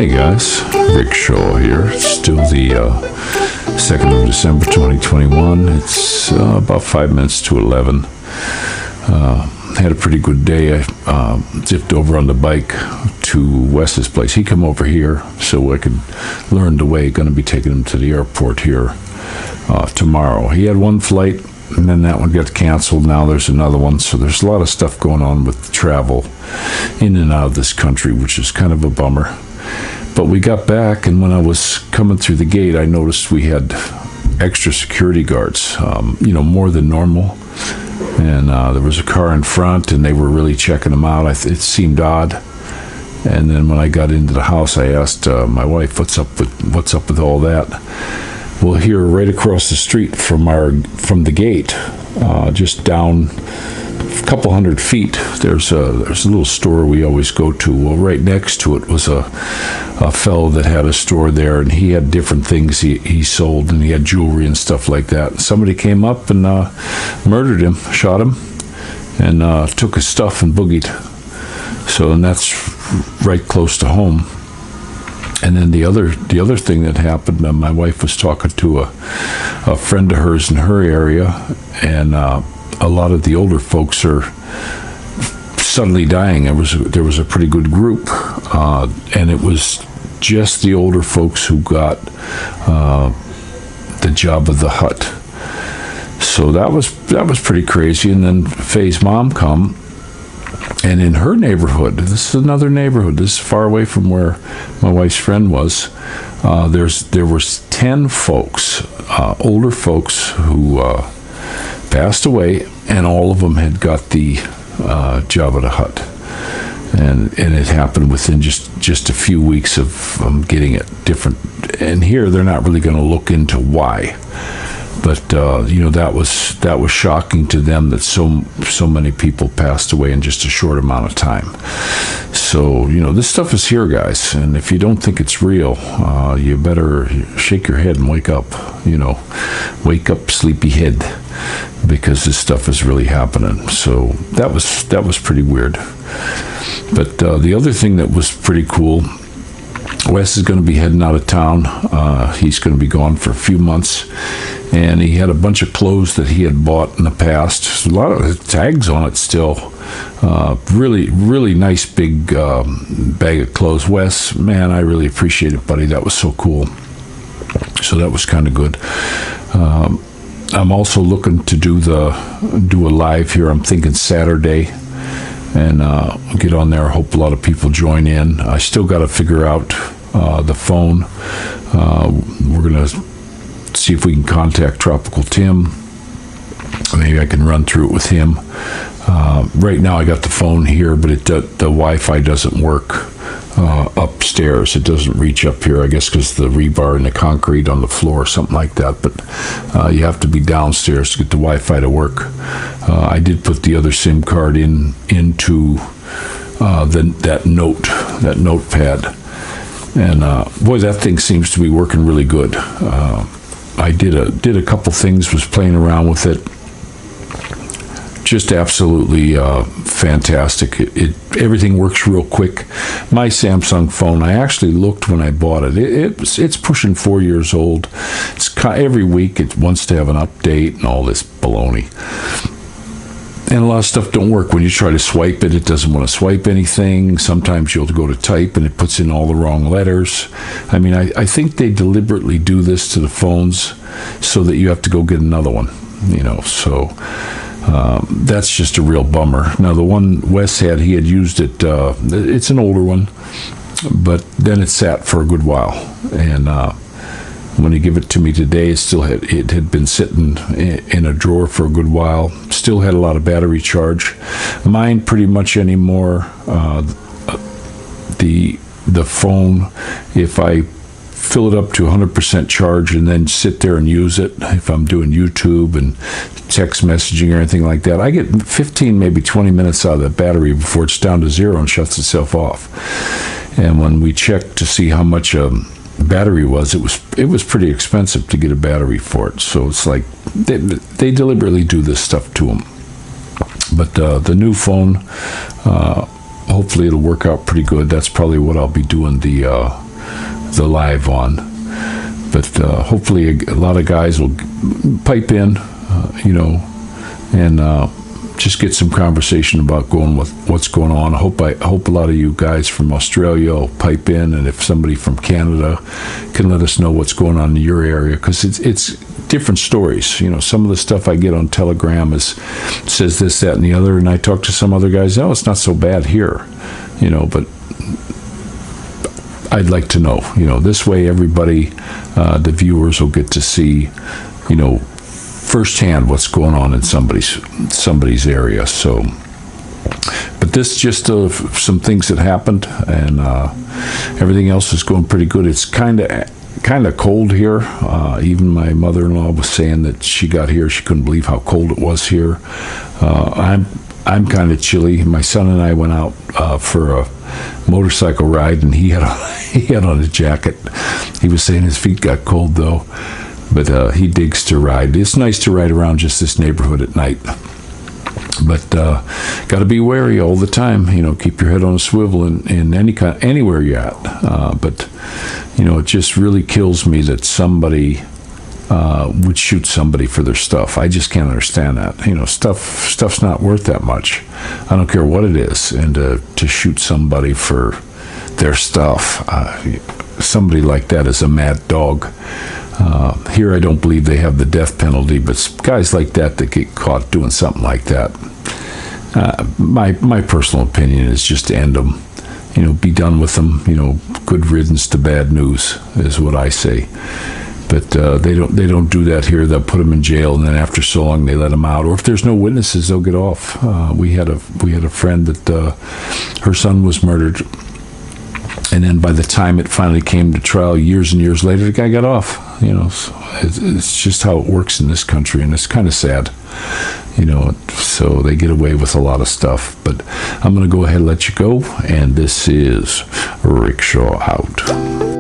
Hey guys, Rick Shaw here. It's still the 2nd of December 2021. It's about 5 minutes to 11. Had a pretty good day. I zipped over on the bike to Wes's place. He come over here so I could learn the way. Going to be taking him to the airport here tomorrow. He had one flight and then that one got canceled. Now there's another one. So there's a lot of stuff going on with travel in and out of this country, which is kind of a bummer. But we got back, and when I was coming through the gate, I noticed we had extra security guards, more than normal. And there was a car in front, and they were really checking them out. It seemed odd. And then when I got into the house, I asked my wife, "What's up with all that?" Well, here, right across the street from the gate, just down a couple hundred feet, there's a little store we always go to. Well, right next to it was a fellow that had a store there, and he had different things he sold, and he had jewelry and stuff like that. Somebody came up and murdered him, shot him, and took his stuff and boogied. So, and that's right close to home. And then the other thing that happened, my wife was talking to a friend of hers in her area, and a lot of the older folks are suddenly dying. There was a pretty good group, and it was just the older folks who got the Jabba the Hutt. So that was pretty crazy. And then Faye's mom come. And in her neighborhood, this is another neighborhood, this is far away from where my wife's friend was, there was 10 folks, older folks, who passed away, and all of them had got the Jabba the Hutt. And it happened within just a few weeks of getting it different. And here, they're not really going to look into why. But that was shocking to them that so many people passed away in just a short amount of time. So this stuff is here, guys, and if you don't think it's real, you better shake your head and wake up. Wake up, sleepyhead, because this stuff is really happening. So that was pretty weird. But the other thing that was pretty cool. Wes is going to be heading out of town. He's going to be gone for a few months. And he had a bunch of clothes that he had bought in the past. A lot of tags on it still. Really, really nice big bag of clothes. Wes, man, I really appreciate it, buddy. That was so cool. So that was kind of good. I'm also looking to do a live here. I'm thinking Saturday. And get on there. I hope a lot of people join in. I still got to figure out the phone. We're going to see if we can contact Tropical Tim. Maybe I can run through it with him. Right now I got the phone here, but the Wi-Fi doesn't work upstairs. It doesn't reach up here, I guess, because the rebar and the concrete on the floor or something like that. But you have to be downstairs to get the Wi-Fi to work. I did put the other SIM card into that notepad, and boy, that thing seems to be working really good. I did a couple things, was playing around with it. Just absolutely fantastic. Everything works real quick. My Samsung phone, I actually looked when I bought it. It's pushing 4 years old. Every week it wants to have an update and all this baloney. And a lot of stuff don't work. When you try to swipe it, it doesn't want to swipe anything. Sometimes you'll go to type and it puts in all the wrong letters. I mean, I think they deliberately do this to the phones so that you have to go get another one, so that's just a real bummer. Now, the one Wes had, he had used it. It's an older one, but then it sat for a good while. And when he gave it to me today, it had been sitting in a drawer for a good while. Still had a lot of battery charge. Mine pretty much anymore. The phone, if I fill it up to 100% charge and then sit there and use it, if I'm doing YouTube and text messaging or anything like that, I get 15, maybe 20 minutes out of the battery before it's down to zero and shuts itself off. And when we checked to see how much battery was, it was pretty expensive to get a battery for it. So it's like they deliberately do this stuff to them. But the new phone, hopefully it'll work out pretty good. That's probably what I'll be doing the the live on. But hopefully a lot of guys will pipe in, and just get some conversation about what's going on. I hope a lot of you guys from Australia will pipe in, and if somebody from Canada can let us know what's going on in your area, because it's different stories. Some of the stuff I get on Telegram says this, that, and the other, and I talk to some other guys. No, it's not so bad here, but I'd like to know. This way everybody, the viewers, will get to see, firsthand what's going on in somebody's area. So, but this just some things that happened, and everything else is going pretty good. It's kind of cold here. Even my mother-in-law was saying that she got here, she couldn't believe how cold it was here. I'm kind of chilly. My son and I went out for a motorcycle ride, and he had on a jacket. He was saying his feet got cold though. But he digs to ride. It's nice to ride around just this neighborhood at night. But got to be wary all the time. Keep your head on a swivel in anywhere you're at. But it just really kills me that somebody would shoot somebody for their stuff. I just can't understand that. Stuff's not worth that much. I don't care what it is, and to shoot somebody for their stuff, somebody like that is a mad dog. Here I don't believe they have the death penalty, but guys like that get caught doing something like that, my personal opinion is just to end them. Be done with them. Good riddance to bad news is what I say. But they don't do that here. They'll put them in jail, and then after so long they let them out. Or if there's no witnesses, they'll get off. We had a friend that her son was murdered. And then by the time it finally came to trial, years and years later, the guy got off. So it's just how it works in this country, and it's kind of sad. So they get away with a lot of stuff. But I'm going to go ahead and let you go, and this is Rickshaw Out.